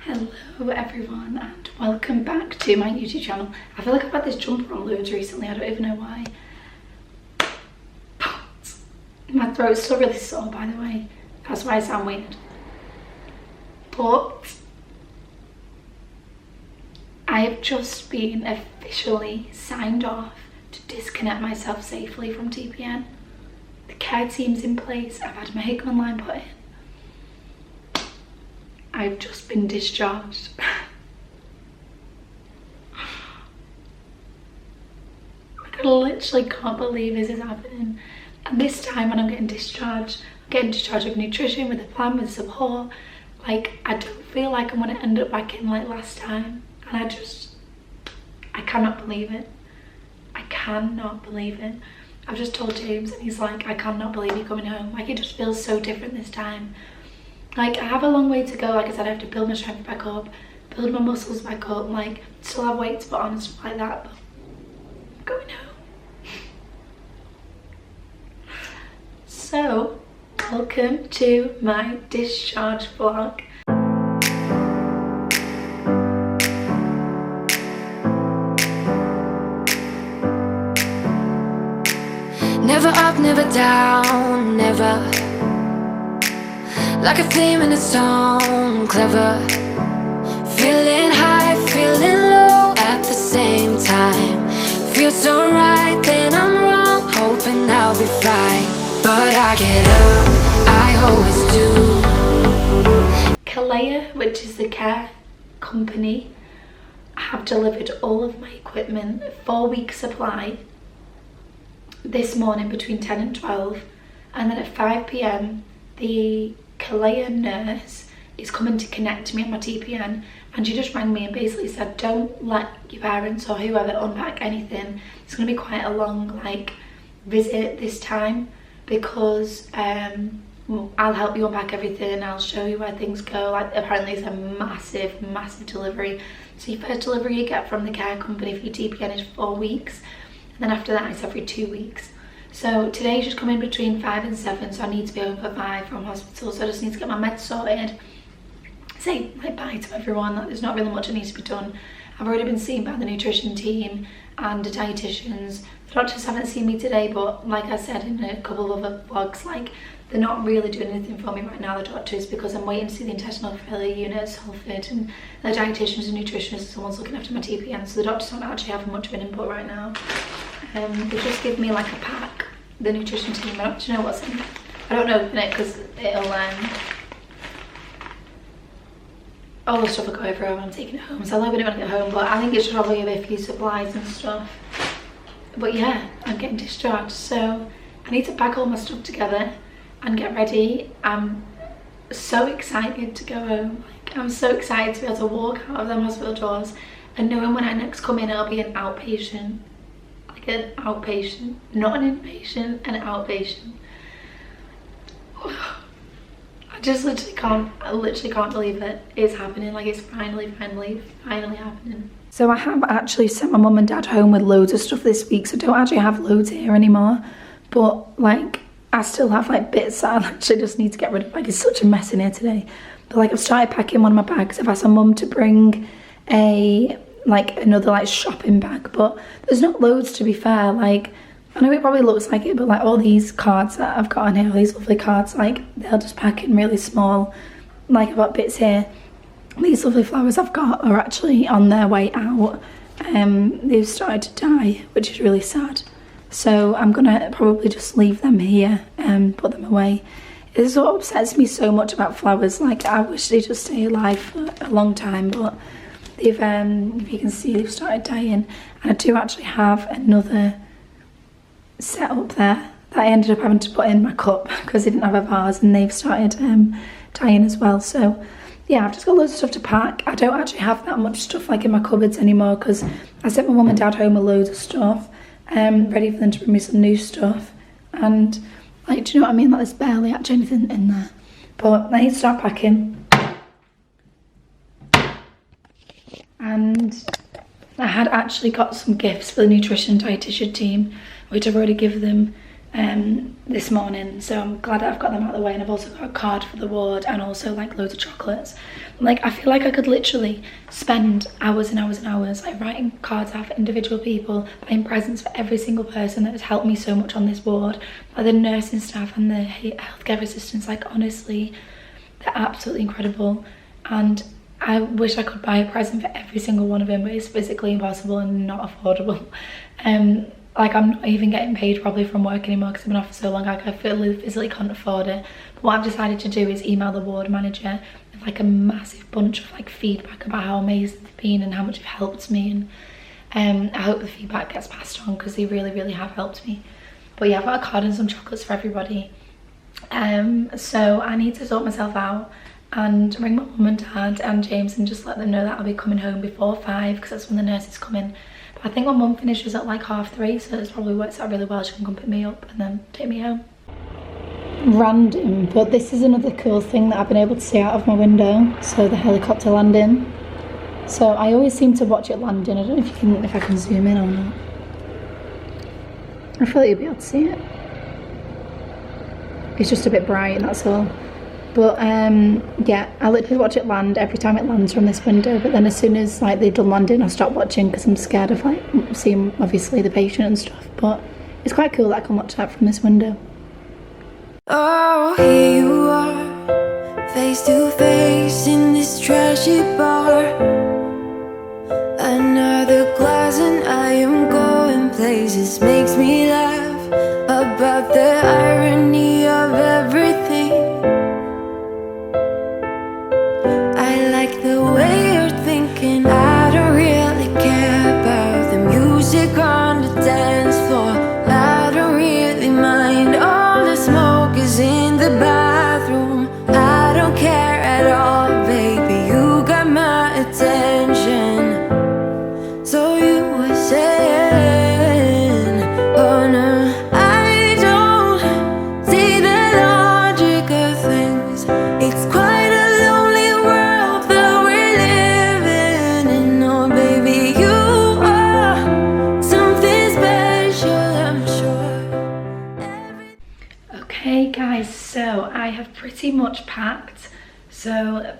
Hello everyone and welcome back to my YouTube channel. I feel like I've had this jumper on loads recently, I don't even know why. But my throat's still really sore, by the way. That's why I sound weird. But I have just been officially signed off to disconnect myself safely from TPN. The care team's in place, I've had my Hickman line put in. I've just been discharged. I literally can't believe this is happening. And this time when I'm getting discharged with nutrition, with a plan, with support. Like, I don't feel like I'm gonna end up back in like last time. And I cannot believe it. I cannot believe it. I've just told James and he's like, I cannot believe you're coming home. Like, it just feels so different this time. Like, I have a long way to go. Like I said, I have to build my strength back up, build my muscles back up, like still have weight to put on and stuff like that, but I'm going home. So, welcome to my discharge vlog. Never up, never down, never. Like a theme in a song, clever. Feeling high, feeling low at the same time. Feels so right, then I'm wrong, hoping I'll be fine. But I get up, I always do. Kalea, which is the care company, have delivered all of my equipment, 4-week supply, this morning between 10 and 12. And then at 5 PM, the Kalea nurse is coming to connect me on my TPN, and she just rang me and basically said, don't let your parents or whoever unpack anything. It's going to be quite a long like visit this time because I'll help you unpack everything, I'll show you where things go. Like, apparently it's a massive delivery. So your first delivery you get from the care company for your TPN is 4 weeks, and then after that it's every 2 weeks. So today's just coming between 5 and 7, so I need to be home for 5 from hospital, so I just need to get my meds sorted. Say like bye to everyone, that there's not really much that needs to be done. I've already been seen by the nutrition team and the dietitians. The doctors haven't seen me today, but like I said in a couple of other vlogs, like they're not really doing anything for me right now, the doctors, because I'm waiting to see the intestinal failure unit, Salford, and the dietitians and nutritionists, someone's looking after my TPN, so the doctors don't actually have much of an input right now. They just give me like a pack, the nutrition team. I don't actually know what's in it. I don't open it because it'll all the stuff will go everywhere when I'm taking it home, so I'll open it when I get home, but I think it should probably be a few supplies and stuff. But yeah, I'm getting discharged, so I need to pack all my stuff together and get ready. I'm so excited to go home. Like, I'm so excited to be able to walk out of them hospital doors and knowing when I next come in it'll be an outpatient. Like an outpatient, not an inpatient, an outpatient. I literally can't believe it is happening. Like, it's finally happening. So I have actually sent my mum and dad home with loads of stuff this week, so I don't actually have loads here anymore, but like I still have like bits that I actually just need to get rid of. Like, it's such a mess in here today, but like I've started packing one of my bags. I've asked my mum to bring another like shopping bag, but there's not loads, to be fair. Like, I know it probably looks like it, but like all these cards that I've got on here, all these lovely cards, like they'll just pack in really small. Like, I've got bits here. These lovely flowers I've got are actually on their way out. They've started to die, which is really sad, so I'm gonna probably just leave them here and put them away. This is what upsets me so much about flowers. Like, I wish they just stay alive for a long time, but they've if you can see, they've started dying. And I do actually have another set up there that I ended up having to put in my cup because I didn't have a vase, and they've started dying as well. So yeah, I've just got loads of stuff to pack. I don't actually have that much stuff like in my cupboards anymore because I sent my mum and dad home with loads of stuff, ready for them to bring me some new stuff. And like, do you know what I mean? Like, there's barely actually anything in there. But I need to start packing. And I had actually got some gifts for the nutrition dietitian team, which I've already given them this morning, so I'm glad that I've got them out of the way. And I've also got a card for the ward and also like loads of chocolates. Like, I feel like I could literally spend hours and hours and hours like writing cards out for individual people, buying presents for every single person that has helped me so much on this ward, like the nursing staff and the healthcare assistants. Like, honestly, they're absolutely incredible, and I wish I could buy a present for every single one of them, but it's physically impossible and not affordable. Like, I'm not even getting paid probably from work anymore because I've been off for so long. Like, I physically can't afford it. But what I've decided to do is email the ward manager with like a massive bunch of like feedback about how amazing they've been and how much they've helped me, and I hope the feedback gets passed on because they really, really have helped me. But yeah, I've got a card and some chocolates for everybody. So I need to sort myself out and ring my mum and dad and James and just let them know that I'll be coming home before 5 because that's when the nurse is coming. But I think my mum finishes at like 3:30, so it probably works out really well. She can come pick me up and then take me home. Random, but this is another cool thing that I've been able to see out of my window. So the helicopter landing. So I always seem to watch it landing. I don't know if I can zoom in or not. I feel like you'll be able to see it. It's just a bit bright, that's all. But yeah, I literally watch it land every time it lands from this window. But then as soon as like they've done landing, I stop watching because I'm scared of like seeing obviously the patient and stuff. But it's quite cool that I can watch that from this window. Oh, here you are, face to face in this trashy bar. Another glass and I am going places. Makes me laugh about the irony of everything. I like the way you're thinking. I don't really care about the music on the dance floor. I don't really mind. All the smoke is in the bathroom. I don't care at all, baby. You got my attention. So you were saying, oh no, I don't see the logic of things. It's quite a lonely world that we're living in. Oh baby, you are something special, I'm sure. Okay guys, so I have pretty much packed. So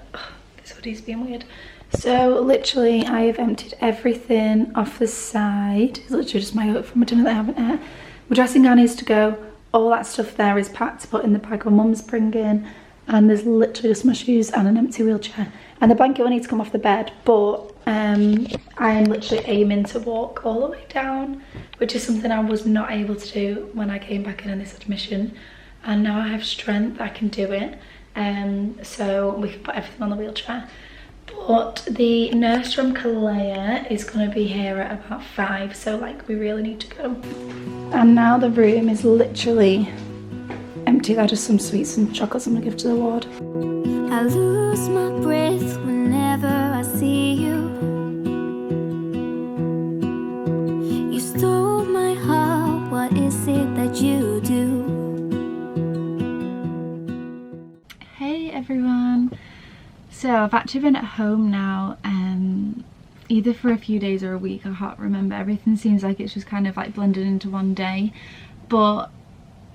this hoodie's being weird. So literally I have emptied everything off the side. It's literally just my outfit from my dinner that I haven't ate. My dressing gown is to go. All that stuff there is packed to put in the bag my mum's bringing. And there's literally just my shoes and an empty wheelchair. And the blanket will need to come off the bed, but I am literally aiming to walk all the way down, which is something I was not able to do when I came back in on this admission. And now I have strength, I can do it. So we can put everything on the wheelchair. But the nurse from Kalea is going to be here at about 5, so like we really need to go. And now the room is literally empty. There are just some sweets and chocolates I'm going to give to the ward. I lose my breath whenever I see you. You stole my heart, what is it that you do? Hey everyone. So I've actually been at home now, either for a few days or a week, I can't remember. Everything seems like it's just kind of like blended into one day, but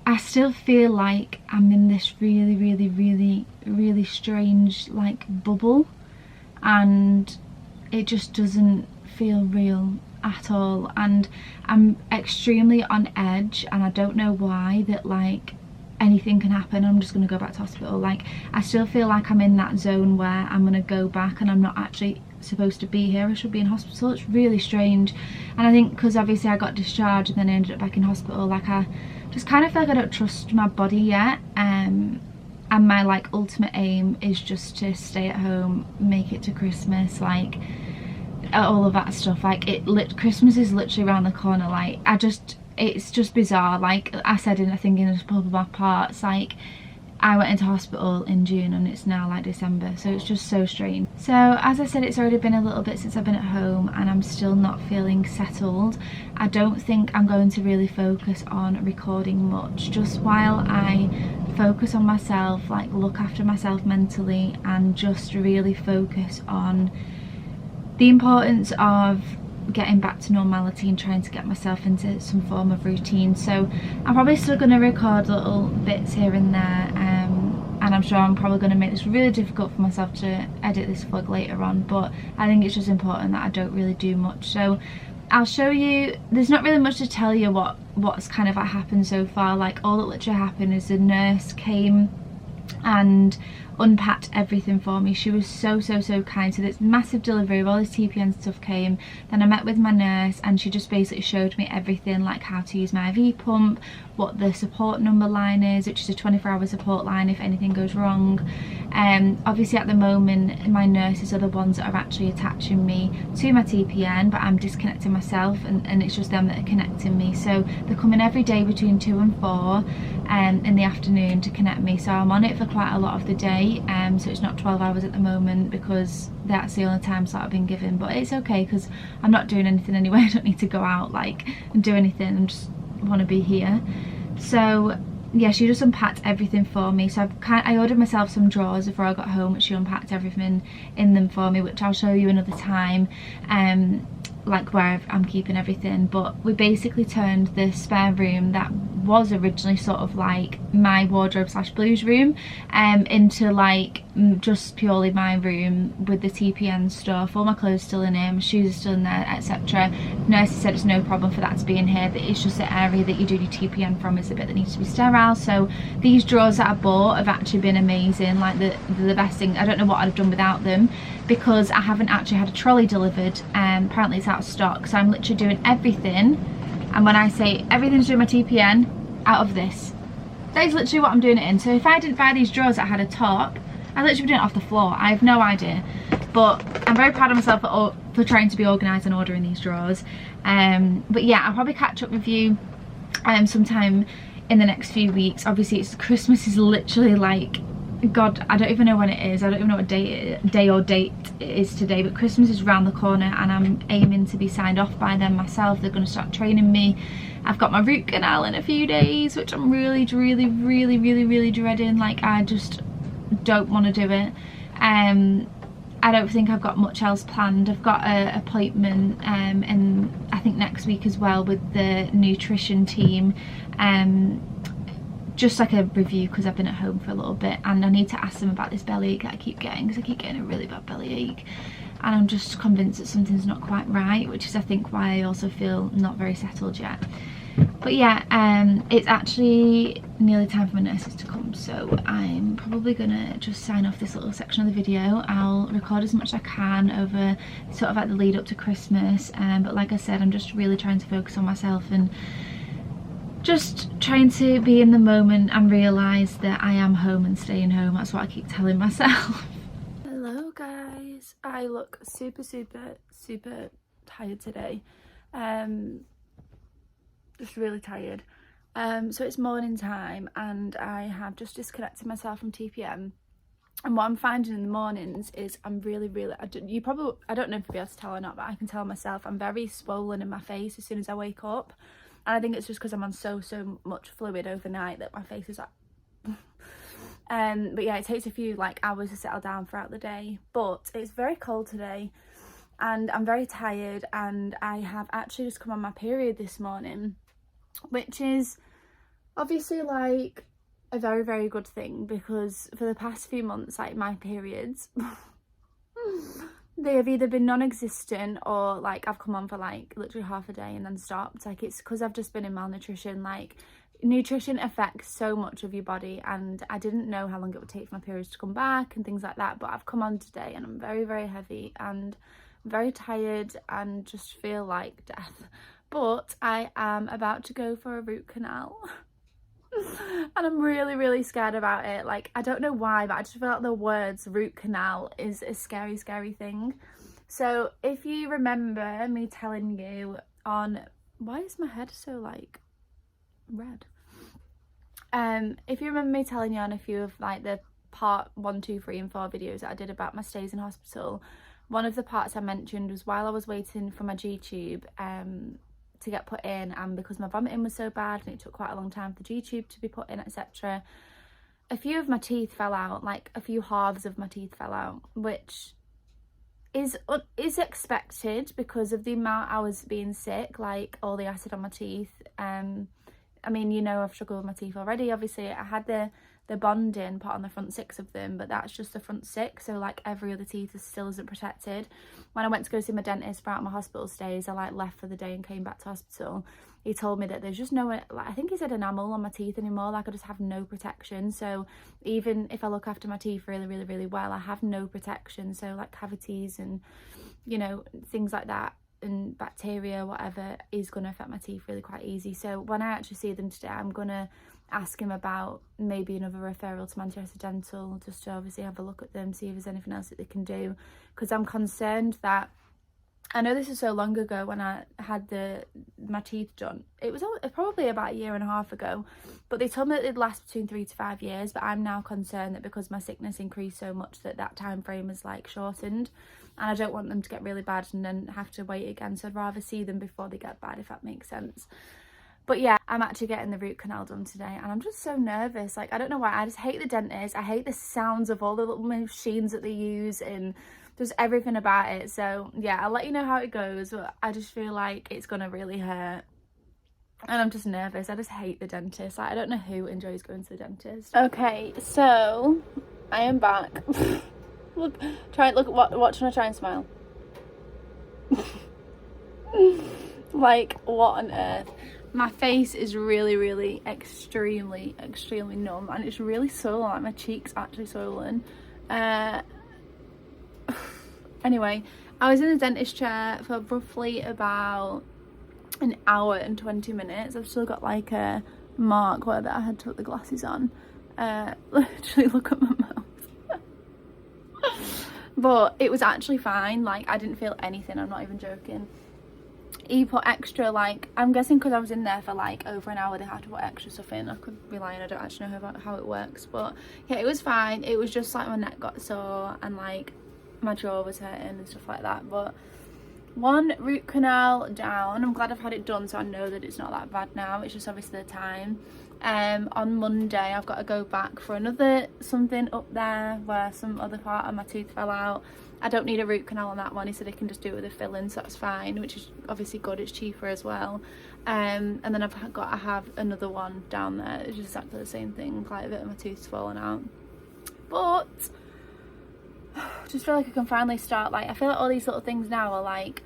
I still feel like I'm in this really strange like bubble, and it just doesn't feel real at all, and I'm extremely on edge, and I don't know why, that like anything can happen. I'm just gonna go back to hospital. Like, I still feel like I'm in that zone where I'm gonna go back and I'm not actually supposed to be here. I should be in hospital. It's really strange. And I think because obviously I got discharged and then I ended up back in hospital, like I just kind of feel like I don't trust my body yet, and my like ultimate aim is just to stay at home, make it to Christmas, like all of that stuff. Like Christmas is literally around the corner. Like it's just bizarre. Like I said in, I think in a couple of my parts, like I went into hospital in June and it's now like December, so it's just so strange. So as I said, it's already been a little bit since I've been at home and I'm still not feeling settled. I don't think I'm going to really focus on recording much, just while I focus on myself, like look after myself mentally, and just really focus on the importance of getting back to normality and trying to get myself into some form of routine. So I'm probably still going to record little bits here and there, and I'm sure I'm probably going to make this really difficult for myself to edit this vlog later on, but I think it's just important that I don't really do much. So I'll show you, there's not really much to tell you what's kind of like happened so far. Like, all that literally happened is the nurse came and unpacked everything for me. She was so kind. So this massive delivery of all this TPN stuff came, then I met with my nurse and she just basically showed me everything, like how to use my IV pump, what the support number line is, which is a 24-hour support line if anything goes wrong. Obviously at the moment my nurses are the ones that are actually attaching me to my TPN, but I'm disconnecting myself, and it's just them that are connecting me. So they're coming every day between 2 and 4 in the afternoon to connect me, so I'm on it for quite a lot of the day. So it's not 12 hours at the moment because that's the only time slot I've been given, but it's okay because I'm not doing anything anyway. I don't need to go out like and do anything, I just want to be here. So yeah, she just unpacked everything for me. So I ordered myself some drawers before I got home, which she unpacked everything in them for me, which I'll show you another time, like where I'm keeping everything. But we basically turned the spare room that was originally sort of like my wardrobe slash blues room into like just purely my room with the TPN stuff, all my clothes still in here, my shoes are still in there, etc. Nurses said it's no problem for that to be in here, that it's just the area that you do your TPN from is the bit that needs to be sterile. So these drawers that I bought have actually been amazing, like the best thing. I don't know what I'd have done without them, because I haven't actually had a trolley delivered, apparently it's out of stock, so I'm literally doing everything, and when I say everything's doing my TPN, out of this. That is literally what I'm doing it in. So if I didn't buy these drawers that had a top, I literally did it off the floor. I have no idea, but I'm very proud of myself for trying to be organised and ordering these drawers. But yeah, I'll probably catch up with you sometime in the next few weeks. Obviously Christmas is literally like, God, I don't even know when it is. I don't even know what day or date it is today, but Christmas is around the corner and I'm aiming to be signed off by them myself. They're going to start training me. I've got my root canal in a few days, which I'm really dreading. Like, I just don't want to do it. I don't think I've got much else planned. I've got an appointment and I think next week as well with the nutrition team, just like a review because I've been at home for a little bit, and I need to ask them about this bellyache that I keep getting, because I keep getting a really bad bellyache and I'm just convinced that something's not quite right, which is I think why I also feel not very settled yet. But yeah, it's actually nearly time for my nurses to come, so I'm probably gonna just sign off this little section of the video. I'll record as much as I can over sort of like the lead up to Christmas, but like I said, I'm just really trying to focus on myself and just trying to be in the moment and realise that I am home and staying home. That's what I keep telling myself. Hello guys, I look super tired today. Just really tired. So it's morning time and I have just disconnected myself from TPN, and what I'm finding in the mornings is I'm really I don't know if you'll be able to tell or not, but I can tell myself I'm very swollen in my face as soon as I wake up, and I think it's just because I'm on so much fluid overnight that my face is like but yeah, it takes a few like hours to settle down throughout the day. But it's very cold today and I'm very tired, and I have actually just come on my period this morning, which is obviously like a very good thing, because for the past few months, like, my periods they have either been non-existent or like I've come on for like literally half a day and then stopped. Like, it's because I've just been in malnutrition. Like, nutrition affects so much of your body, and I didn't know how long it would take for my periods to come back and things like that, but I've come on today and I'm very heavy and very tired and just feel like death. But I am about to go for a root canal and I'm really scared about it. Like, I don't know why, but I just feel like the words root canal is a scary thing. So if you remember me telling you on, why is my head so like red? If you remember me telling you on a few of like the part 1, 2, 3 and 4 videos that I did about my stays in hospital, one of the parts I mentioned was while I was waiting for my G-tube to get put in, and because my vomiting was so bad and it took quite a long time for the G-tube to be put in, etc., a few of my teeth fell out, like a few halves of my teeth fell out, which is expected because of the amount I was being sick, like all the acid on my teeth. I mean, you know, I've struggled with my teeth already. Obviously, I had the bonding put on the front 6 of them, but that's just the front 6, so like every other teeth still isn't protected. When I went to go see my dentist throughout my hospital stays, I like left for the day and came back to hospital. He told me that there's just no, like, I think he said enamel on my teeth anymore, like I just have no protection. So even if I look after my teeth really well, I have no protection. So like cavities and, you know, things like that, and bacteria, whatever, is going to affect my teeth really quite easy. So when I actually see them today, I'm going to ask him about maybe another referral to Manchester Dental, just to obviously have a look at them, see if there's anything else that they can do, because I'm concerned that, I know this is so long ago when I had my teeth done. It was probably about 1.5 years ago, but they told me that they'd last between 3 to 5 years. But I'm now concerned that because my sickness increased so much that time frame is like shortened, and I don't want them to get really bad and then have to wait again. So I'd rather see them before they get bad, if that makes sense. But yeah, I'm actually getting the root canal done today, and I'm just so nervous. Like, I don't know why. I just hate the dentist. I hate the sounds of all the little machines that they use and just everything about it. So yeah, I'll let you know how it goes, but I just feel like it's gonna really hurt, and I'm just nervous. I just hate the dentist. Like, I don't know who enjoys going to the dentist. Okay, so I am back. Watch when I try and smile. Like, what on earth? My face is really extremely numb, and it's really swollen. Like, my cheek's actually swollen. Anyway, I was in the dentist chair for roughly about 1 hour and 20 minutes. I've still got like a mark where I had to put the glasses on. Literally, look at my mouth. But it was actually fine. Like, I didn't feel anything, I'm not even joking. He put extra, like, I'm guessing because I was in there for like over 1 hour, they had to put extra stuff in. I could be lying, I don't actually know how it works, but yeah, it was fine. It was just like my neck got sore and like my jaw was hurting and stuff like that. But one root canal down. I'm glad I've had it done, so I know that it's not that bad now. It's just obviously the time. On Monday I've got to go back for another something up there where some other part of my tooth fell out. I don't need a root canal on that one. He said I can just do it with a filling, so that's fine, which is obviously good. It's cheaper as well. And then I've got to have another one down there. It's just exactly the same thing. Quite a bit of my tooth's fallen out, but I just feel like I can finally start. Like, I feel like all these little things now are like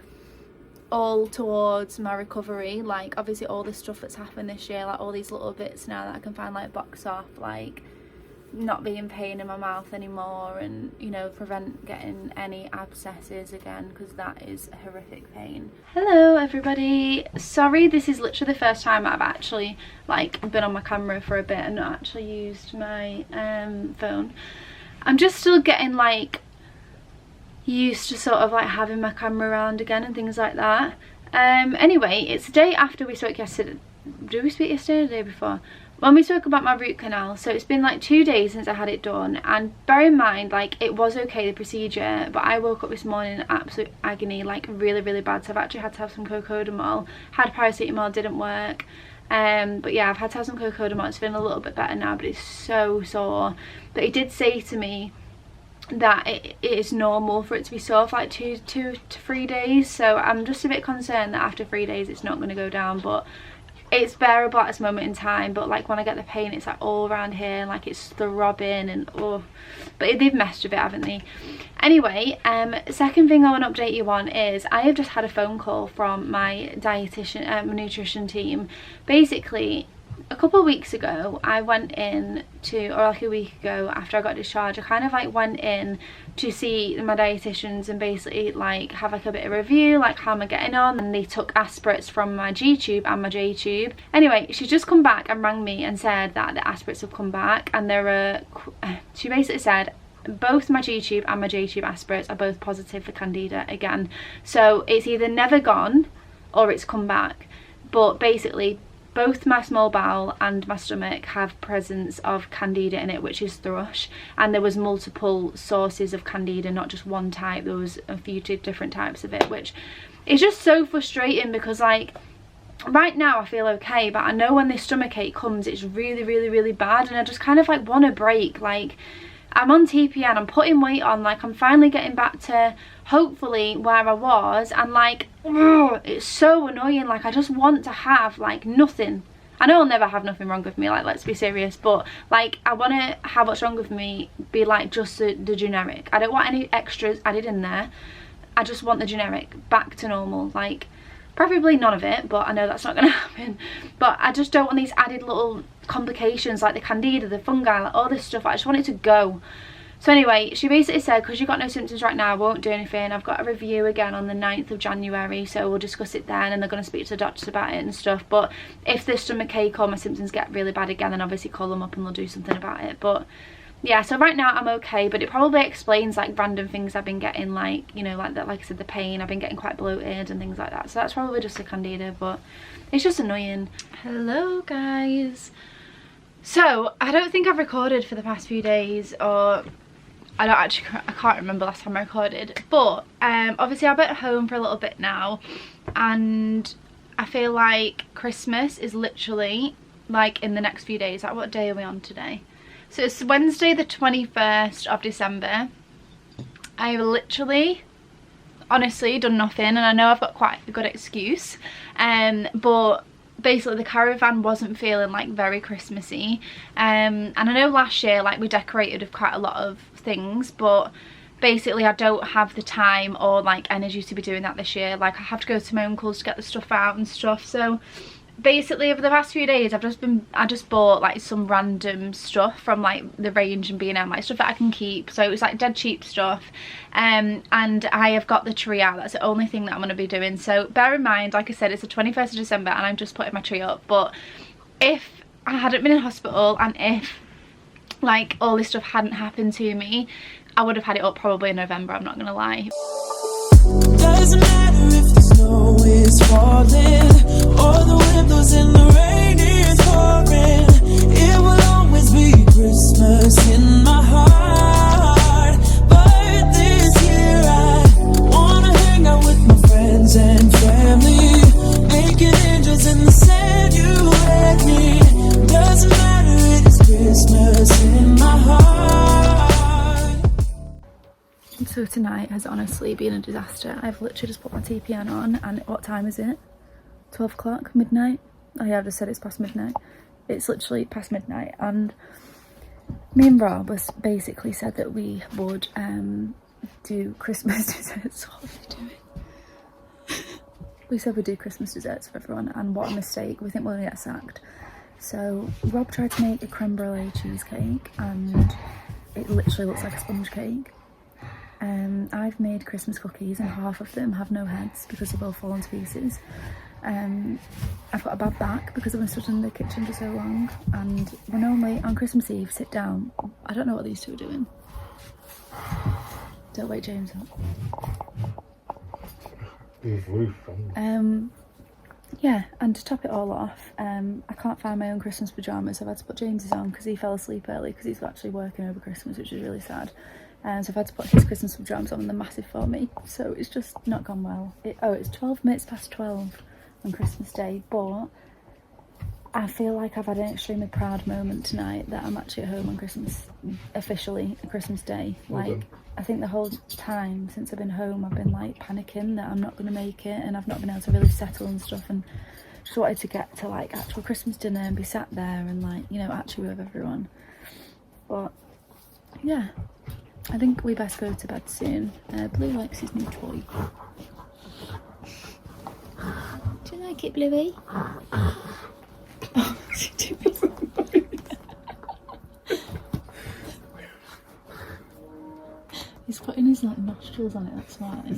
all towards my recovery. Like, obviously all this stuff that's happened this year, like all these little bits now that I can find like box off, like not being pain in my mouth anymore, and, you know, prevent getting any abscesses again, because that is a horrific pain. Hello everybody, sorry, this is literally the first time I've actually like been on my camera for a bit and not actually used my phone. I'm just still getting like used to sort of like having my camera around again and things like that. Anyway, it's the day after we spoke yesterday. Did we speak yesterday or the day before? When we spoke about my root canal. So it's been like 2 days since I had it done, and bear in mind, like, it was okay, the procedure, but I woke up this morning in absolute agony, like really bad. So I've actually had to have some cocodamol. Had paracetamol, didn't work. But yeah, I've had to have some cocodamol. It's feeling a little bit better now, but it's so sore. But he did say to me that it is normal for it to be sore for like 2 to 3 days. So I'm just a bit concerned that after 3 days it's not going to go down, but it's bearable at this moment in time. But like when I get the pain, it's like all around here and like it's throbbing and oh, but they've messed with it, haven't they? Anyway, second thing I want to update you on is I have just had a phone call from my dietitian, my nutrition team. Basically, a couple of weeks ago I went in to, or like a week ago after I got discharged, I kind of like went in to see my dietitians and basically like have like a bit of review, like how am I getting on, and they took aspirates from my G tube and my J tube. Anyway, she's just come back and rang me and said that the aspirates have come back, and there are, she basically said both my G tube and my J tube aspirates are both positive for candida again. So it's either never gone or it's come back, but basically both my small bowel and my stomach have presence of candida in it, which is thrush, and there was multiple sources of candida, not just one type. There was a few different types of it, which is just so frustrating because like right now I feel okay, but I know when this stomach ache comes it's really bad, and I just kind of like want a break. Like I'm on TPN, I'm putting weight on, like I'm finally getting back to hopefully where I was, and like, ugh, it's so annoying. Like I just want to have like nothing. I know I'll never have nothing wrong with me, like let's be serious, but like I want to have what's wrong with me be like just the generic. I don't want any extras added in there. I just want the generic back to normal, like preferably none of it, but I know that's not going to happen. But I just don't want these added little complications like the candida, the fungi, like all this stuff. I just want it to go. So anyway, she basically said, because you've got no symptoms right now, I won't do anything. I've got a review again on the 9th of January, so we'll discuss it then, and they're going to speak to the doctors about it and stuff. But if the stomachache or my symptoms get really bad again, then obviously call them up and they'll do something about it. But yeah, so right now I'm okay, but it probably explains like random things I've been getting, like, you know, like that, like I said, the pain. I've been getting quite bloated and things like that. So that's probably just a candida, but it's just annoying. Hello guys. So I don't think I've recorded for the past few days, or I can't remember last time I recorded, but obviously I've been at home for a little bit now, and I feel like Christmas is literally like in the next few days. Like, what day are we on today? So it's Wednesday the 21st of December. I've literally honestly done nothing, and I know I've got quite a good excuse, but basically the caravan wasn't feeling like very Christmassy, and I know last year like we decorated with quite a lot of things, but basically I don't have the time or like energy to be doing that this year. Like I have to go to my uncle's to get the stuff out and stuff. So basically over the past few days I just bought like some random stuff from like the range and B&M, like stuff that I can keep. So it was like dead cheap stuff, and I have got the tree out. That's the only thing that I'm going to be doing. So bear in mind, like I said, it's the 21st of December and I'm just putting my tree up. But if I hadn't been in hospital, and if like all this stuff hadn't happened to me, I would have had it up probably in November, I'm not gonna lie. Doesn't matter if the snow is falling or the wind blows and the rain is pouring, it will always be Christmas in my heart. But this year I wanna hang out with my friends and family, making angels in the sand, you and me. Doesn't matter, it is Christmas in my heart. So tonight has honestly been a disaster. I've literally just put my TPN on, and what time is it? 12 o'clock? Midnight? Oh yeah, I've just said it's past midnight. It's literally past midnight, and me and Rob was basically said that we would do Christmas desserts. What are we doing? We said we'd do Christmas desserts for everyone, and what a mistake. We think we're gonna get sacked. So Rob tried to make a creme brulee cheesecake, and it literally looks like a sponge cake. I've made Christmas cookies and half of them have no heads because they've all fallen to pieces. I've got a bad back because I've been stood in the kitchen for so long, and when normally on Christmas Eve sit down, I don't know what these two are doing. Don't wake James up. Yeah, and to top it all off, I can't find my own Christmas pyjamas, so I've had to put James's on because he fell asleep early because he's actually working over Christmas, which is really sad. So I've had to put his Christmas pyjamas on, and they're massive for me, so it's just not gone well. It's 12 minutes past 12 on Christmas Day, but I feel like I've had an extremely proud moment tonight that I'm actually at home on Christmas, officially Christmas Day. Like, I think the whole time since I've been home I've been like panicking that I'm not going to make it, and I've not been able to really settle and stuff, and just wanted to get to like actual Christmas dinner and be sat there and like, you know, actually with everyone. But yeah, I think we best go to bed soon. Blue likes his new toy. Do you like it, Bluey? He's putting his like nostrils on it, that's why. I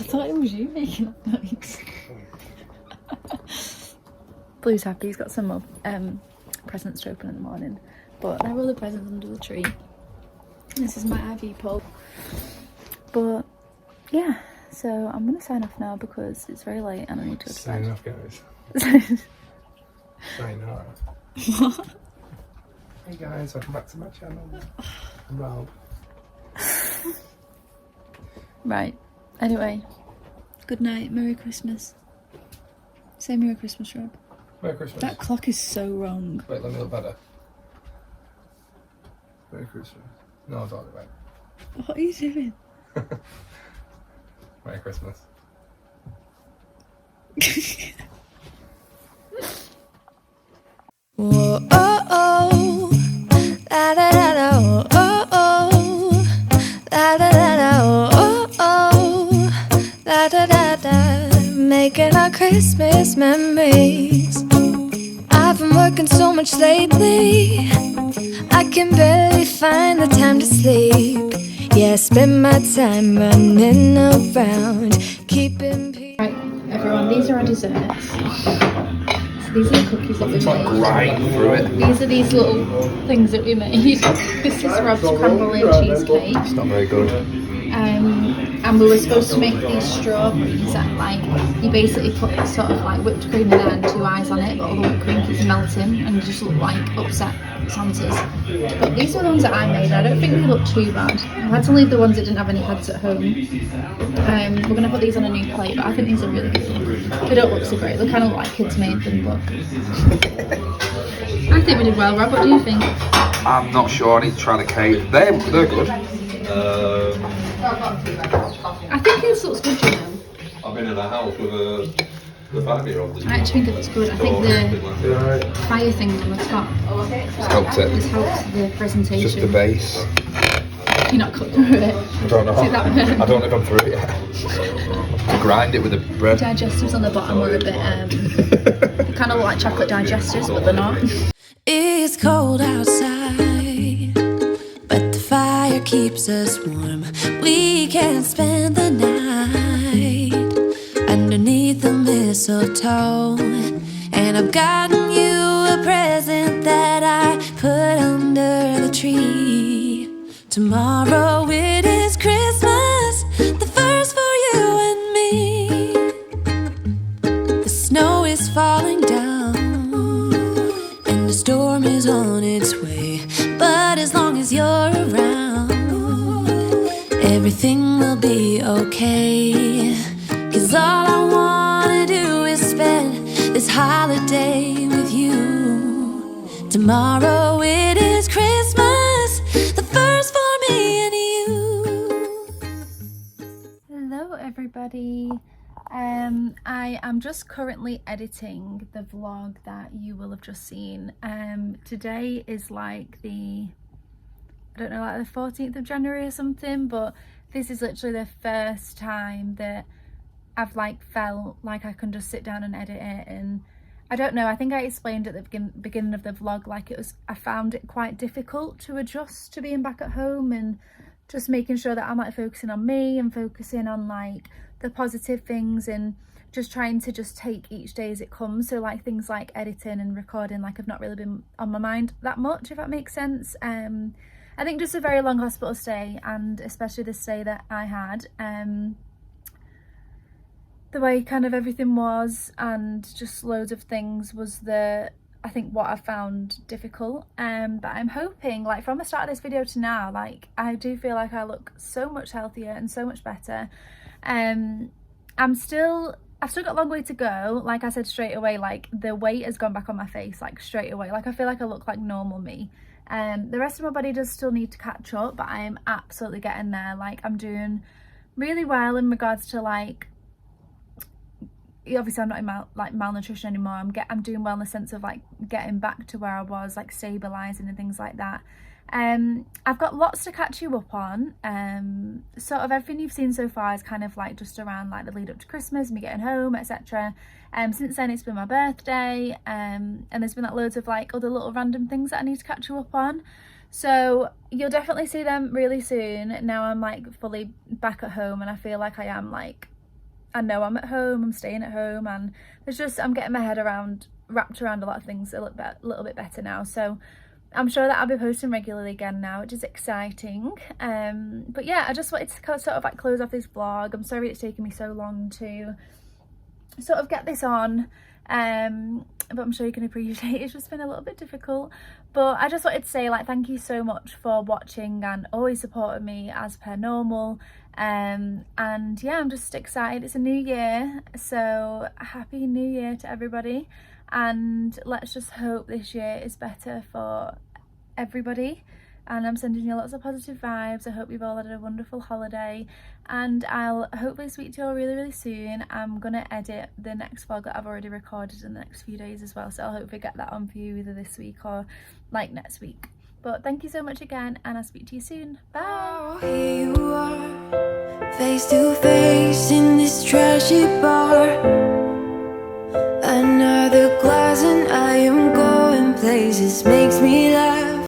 thought it was you making that noise. Blue's happy, he's got some more presents to open in the morning. But there are other presents under the tree. This is my IV pole. But yeah, so I'm gonna sign off now because it's very late and I need to go to bed. Sign off, guys. Sign off. What? Hey guys, welcome back to my channel. I'm Rob. Right, anyway, good night, Merry Christmas. Say Merry Christmas, Rob. Merry Christmas. That clock is so wrong. Wait, let me look better. Merry Christmas. No, I don't right. What are you doing? Merry Christmas. Whoa, oh, oh, la da da da, oh, oh, oh, la da da da, oh, oh, la da da da, making our Christmas memories. I've been working so much lately, I can barely find the time to sleep. Yeah, I spend my time running around, keeping peace. Right, everyone, these are our desserts. So these are the cookies that we made. Grind through it. These are these little things that we made. This is Rob's crumble and cheesecake. It's not very good. And we were supposed to make these strawberries that, like, you basically put sort of like whipped cream in there and 2 eyes on it, but all the whipped cream keeps melting and just look like upset Santas. But these are the ones that I made. I don't think they look too bad. I had to leave the ones that didn't have any heads at home. We're going to put these on a new plate, but I think these are really good. They don't look so great. They kind of look like kids made them, but I think we did well. Rob, what do you think? I'm not sure. I need to try the cake. They're good. I think this looks good, you know. I've been in a house with a 5-year-old. I actually think it looks good. I think the fire thing on the top It's helped it. has helped the presentation. Just the base. You're not cut through it. I don't know. See that bit? I don't know if I'm through it yet. To grind it with the bread. Digestives on the bottom were a bit kind of like chocolate digestives, but they're not. It's cold outside, but the fire keeps us warm. We can spend the night underneath the mistletoe. And I've gotten you a present that I put under the tree. Tomorrow it is Christmas, the first for you and me. The snow is falling down and the storm is on its way. But as long as you're around, everything will be okay. 'Cause all I wanna do is spend this holiday with you. Tomorrow it is Christmas, the first for me and you. Hello everybody. I am just currently editing the vlog that you will have just seen. Today is like the, I don't know, like the 14th of January or something, but this is literally the first time that I've like felt like I can just sit down and edit it. And I don't know, I think I explained at the beginning of the vlog, like I found it quite difficult to adjust to being back at home and just making sure that I'm like focusing on me and focusing on like the positive things and just trying to just take each day as it comes. So like things like editing and recording, like I've not really been on my mind that much, if that makes sense. I think just a very long hospital stay, and especially the stay that I had, the way kind of everything was and just loads of things was I think what I found difficult. But I'm hoping, like from the start of this video to now, like I do feel like I look so much healthier and so much better. I've still got a long way to go. Like I said straight away, like the weight has gone back on my face, like straight away. Like I feel like I look like normal me. The rest of my body does still need to catch up, but I am absolutely getting there. Like I'm doing really well in regards to like, obviously I'm not in malnutrition anymore. I'm doing well in the sense of like getting back to where I was, like stabilizing and things like that. I've got lots to catch you up on. Sort of everything you've seen so far is kind of like just around like the lead up to Christmas, me getting home, etc. Since then it's been my birthday, and there's been like loads of like other little random things that I need to catch you up on. So you'll definitely see them really soon. Now I'm like fully back at home and I feel like I am like, I know I'm at home, I'm staying at home, and there's just, I'm getting my head wrapped around a lot of things a little bit better now. So I'm sure that I'll be posting regularly again now, which is exciting. But yeah, I just wanted to sort of like close off this vlog. I'm sorry it's taken me so long to sort of get this on, but I'm sure you can appreciate it's just been a little bit difficult. But I just wanted to say like thank you so much for watching and always supporting me as per normal. And yeah, I'm just excited. It's a new year, so happy new year to everybody, and let's just hope this year is better for everybody. and I'm sending you lots of positive vibes. I hope you've all had a wonderful holiday, and I'll hopefully speak to you all really soon. I'm gonna edit the next vlog that I've already recorded in the next few days as well, so I'll hopefully get that on for you either this week or like next week. But thank you so much again, and I'll speak to you soon. Bye. Here you are, face to face in this trashy bar. Another glass and I am going places, makes me laugh.